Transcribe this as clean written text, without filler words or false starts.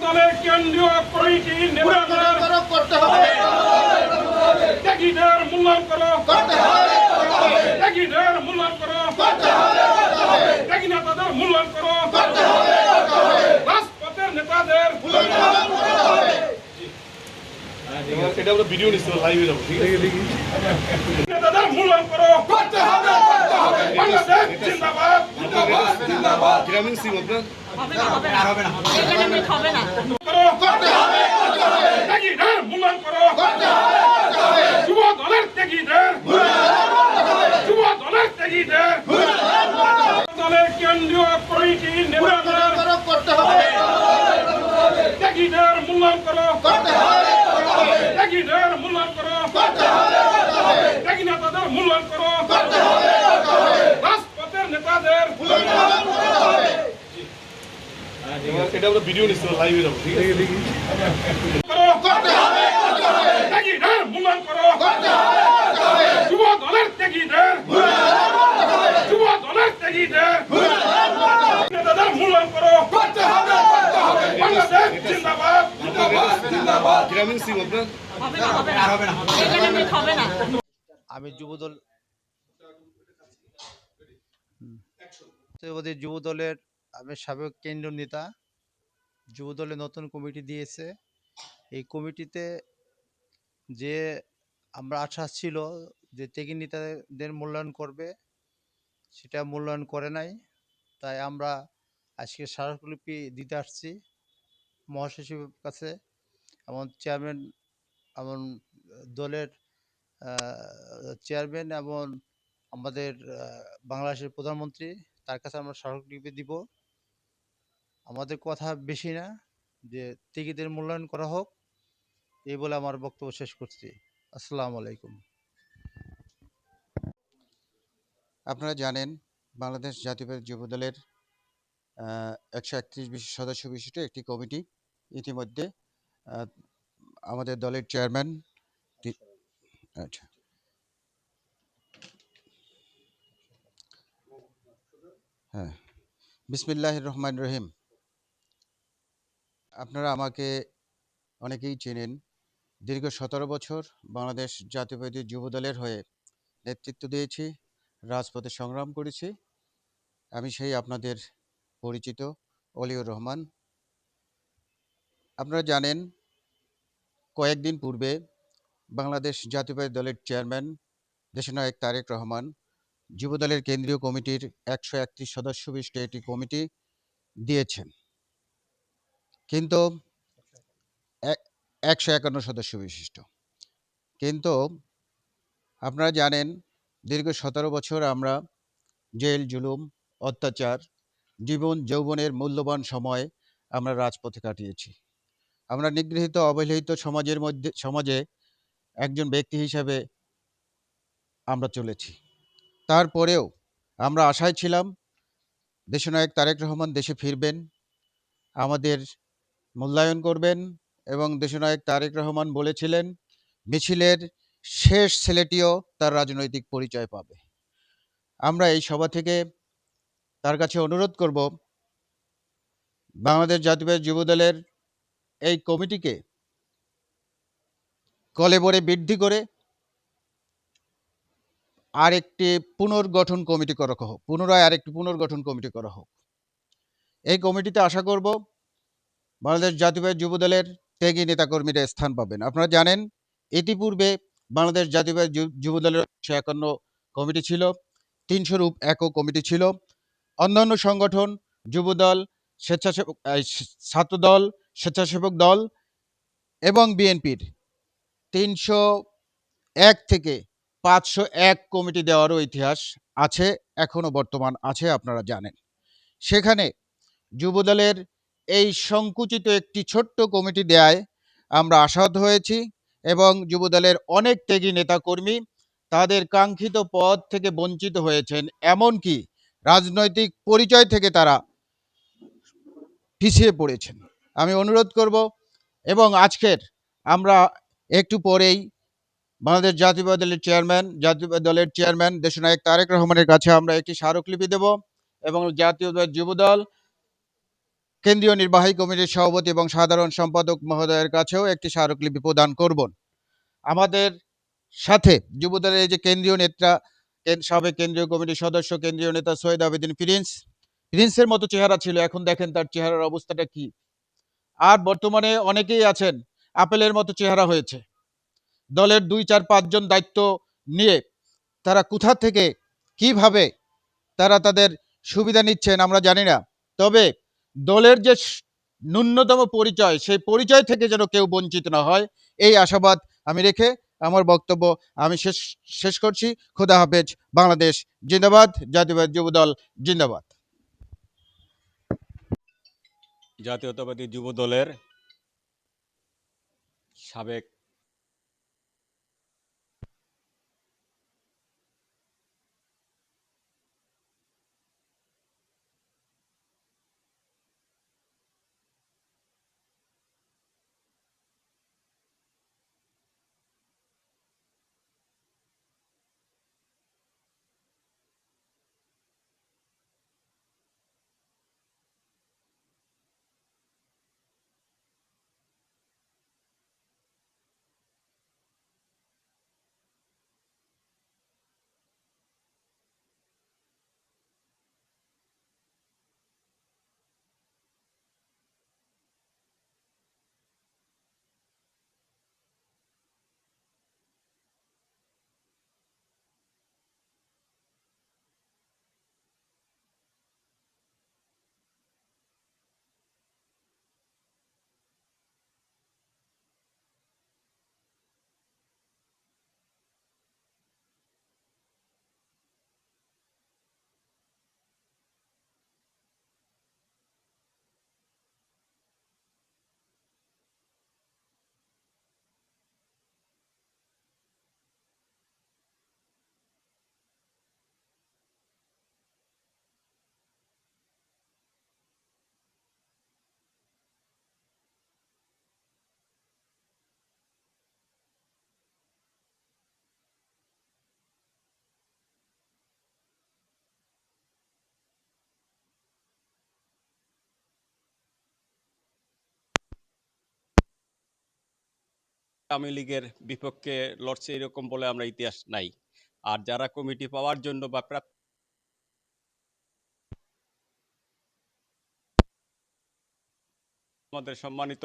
দলের কেন্দ্রীয় কমিটি নেতাদের করতে হবে ত্যাগীদের মূল্যায়ন করো, করতে হবে ত্যাগীদের মূল্যায়ন করো, করতে হবে ত্যাগী নেতাদের মূল্যায়ন করো, করতে হবে রাজপথের নেতাদের এটা আমরা ভিডিও নিচ্ছি লাইভে যাবো ঠিক আছে নেতাদের মূল্যায়ন করো, করতে হবে বাংলাদেশ জিন্দাবাদ জিন্দাবাদ গ্রামীণ সিম আপনার করো, করতে হবে ত্যাগীদের মূল্যায়ন করো, করতে হবে যুব দলের ত্যাগীদের, যুব দলের ত্যাগীদের, দলের কেন্দ্রীয় কমিটি নেতাদের করতে হবে ত্যাগীদের মূল্যায়ন করো, করতে হবে ত্যাগীদের মূল্যায়ন করো, করতে হবে ত্যাগী নেতাদের মূল্যায়ন করো, করতে হবে রাজপথের নেতাদের এটা আমরা ভিডিও নিচ্ছি লাইভে যাবো ঠিক আছে করো, করতে হবে ত্যাগীদের মূল্যায়ন করো, করতে হবে যুব দলের ত্যাগীদের, যুব দলের ত্যাগীদের, নেতাদের মূল্যায়ন করো, করতে হবে বাংলাদেশ জিন্দাবাদ জিন্দাবাদ গ্রামীণ সিম আপনার আমি যুবদল যুবদলের আমি সাবেক কেন্দ্রীয় নেতা। যুবদলে নতুন কমিটি দিয়েছে। এই কমিটিতে যে আমরা আশা ছিল যে ত্যাগী নেতাদের মূল্যায়ন করবে, সেটা মূল্যায়ন করে নাই। তাই আমরা আজকে স্মারকলিপি দিতে আসছি মহাসচিবের কাছে, এমন চেয়ারম্যান, এমন দলের চেয়ারম্যান এবং আমাদের বাংলাদেশের প্রধানমন্ত্রী, তার কাছে আমরা স্মারকলিপি দিব। আমাদের কথা বেশি না, যে ত্যাগীদের মূল্যায়ন করা হোক, এই বলে আমার বক্তব্য শেষ করছি। আসসালামু আলাইকুম। আপনারা জানেন বাংলাদেশ জাতীয়তাবাদী যুবদলের 131 সদস্য বিশিষ্ট একটি কমিটি ইতিমধ্যে আমাদের দলের চেয়ারম্যান আচ্ছা হ্যাঁ, বিসমিল্লাহির রহমানির রহিম। আপনারা আমাকে অনেকেই চেনেন। দীর্ঘ 17 বছর বাংলাদেশ জাতীয়তাবাদী যুবদলের হয়ে নেতৃত্ব দিয়েছি, রাজপথে সংগ্রাম করেছি। আমি সেই আপনাদের পরিচিত অলিউর রহমান। আপনারা জানেন কয়েকদিন পূর্বে বাংলাদেশ জাতীয়তাবাদী দলের চেয়ারম্যান দেশনায়ক তারেক রহমান যুবদলের কেন্দ্রীয় কমিটির 131 সদস্য বিশিষ্ট একটি কমিটি দিয়েছেন, কিন্তু 151 সদস্য বিশিষ্ট। কিন্তু আপনারা জানেন দীর্ঘ 17 বছর আমরা জেল জুলুম অত্যাচার জীবন যৌবনের মূল্যবান সময় আমরা রাজপথে কাটিয়েছি। আমরা নিগৃহীত অবহেলিত সমাজে একজন ব্যক্তি হিসেবে আমরা চলেছি। তারপরেও আমরা আশায় ছিলাম দেশনায়ক তারেক রহমান দেশে ফিরবেন, আমাদের মূল্যায়ন করবেন, এবং দেশনায়ক তারেক রহমান বলেছিলেন মিছিলের শেষ ছেলেটিও তার রাজনৈতিক পরিচয় পাবে। আমরা এই সভা থেকে তার কাছে অনুরোধ করব, বাংলাদেশ জাতীয়তাবাদী যুবদলের এই কমিটিকে কলেবরে বৃদ্ধি করে আরেকটি পুনর্গঠন কমিটি করা হোক, পুনরায় আরেকটি পুনর্গঠন কমিটি করা হোক। এই কমিটিতে আশা করব বাংলাদেশ জাতীয়তাবাদী যুবদলের ত্যাগী নেতাকর্মীরা স্থান পাবেন। আপনারা জানেন ইতিপূর্বে বাংলাদেশ জাতীয়তাবাদী যুবদলের 151 কমিটি ছিল, 300 একক কমিটি ছিল। অন্যান্য সংগঠন যুবদল, স্বেচ্ছাসেবক ছাত্রদল, স্বেচ্ছাসেবক দল এবং বিএনপির 301 থেকে 501 কমিটি দেওয়ারও ইতিহাস আছে, এখনো বর্তমান আছে, আপনারা জানেন। সেখানে যুবদলের এই সংকুচিত একটি ছোট্ট কমিটি দেয়ায় আমরা আশাহত হয়েছি, এবং যুবদলের অনেক ত্যাগী নেতাকর্মী তাদের কাঙ্ক্ষিত পদ থেকে বঞ্চিত হয়েছেন, এমনকি রাজনৈতিক পরিচয় থেকে তারা পিছিয়ে পড়েছেন। আমি অনুরোধ করব, এবং আজকের আমরা একটু পরেই বাংলাদেশ জাতীয়তাবাদী দলের চেয়ারম্যান দেশনায়ক তারেক রহমানের কাছে আমরা একটি স্মারকলিপি দেব, এবং জাতীয়তাবাদী যুবদল কেন্দ্রীয় নির্বাহী কমিটির সভাপতি এবং সাধারণ সম্পাদক মহোদয়ের কাছেও একটি স্মারকলিপি প্রদান করব। আমাদের সাথে যুবদলের এই যে কেন্দ্রীয় নেতা, সাবেক কেন্দ্রীয় কমিটির সদস্য, কেন্দ্রীয় নেতা সৈয়দ আবেদিন প্রিন্সের মতো চেহারা ছিল, এখন দেখেন তার চেহারার অবস্থাটা কি। আর বর্তমানে অনেকেই আছেন আপেলের মতো চেহারা হয়েছে। দলের 2, 4, 5 জন দায়িত্ব নিয়ে তারা কোথা থেকে কিভাবে তারা তাদের সুবিধা নিচ্ছেন আমরা জানি না। তবে দলের যে ন্যূনতম পরিচয়, সেই পরিচয় থেকে যেন কেউ বঞ্চিত না হয়, এই আশাবাদ আমি রেখে আমার বক্তব্য আমি শেষ করছি। খোদা হাফেজ। বাংলাদেশ জিন্দাবাদ। জাতীয়বাদী যুবদল জিন্দাবাদ। জাতীয়তাবাদী যুব দলের সাবেক আওয়ামী লীগের বিপক্ষে লড়ছে এরকম বলে আমরা ইতিহাস নাই। আর যারা কমিটি পাওয়ার জন্য বা আমাদের সম্মানিত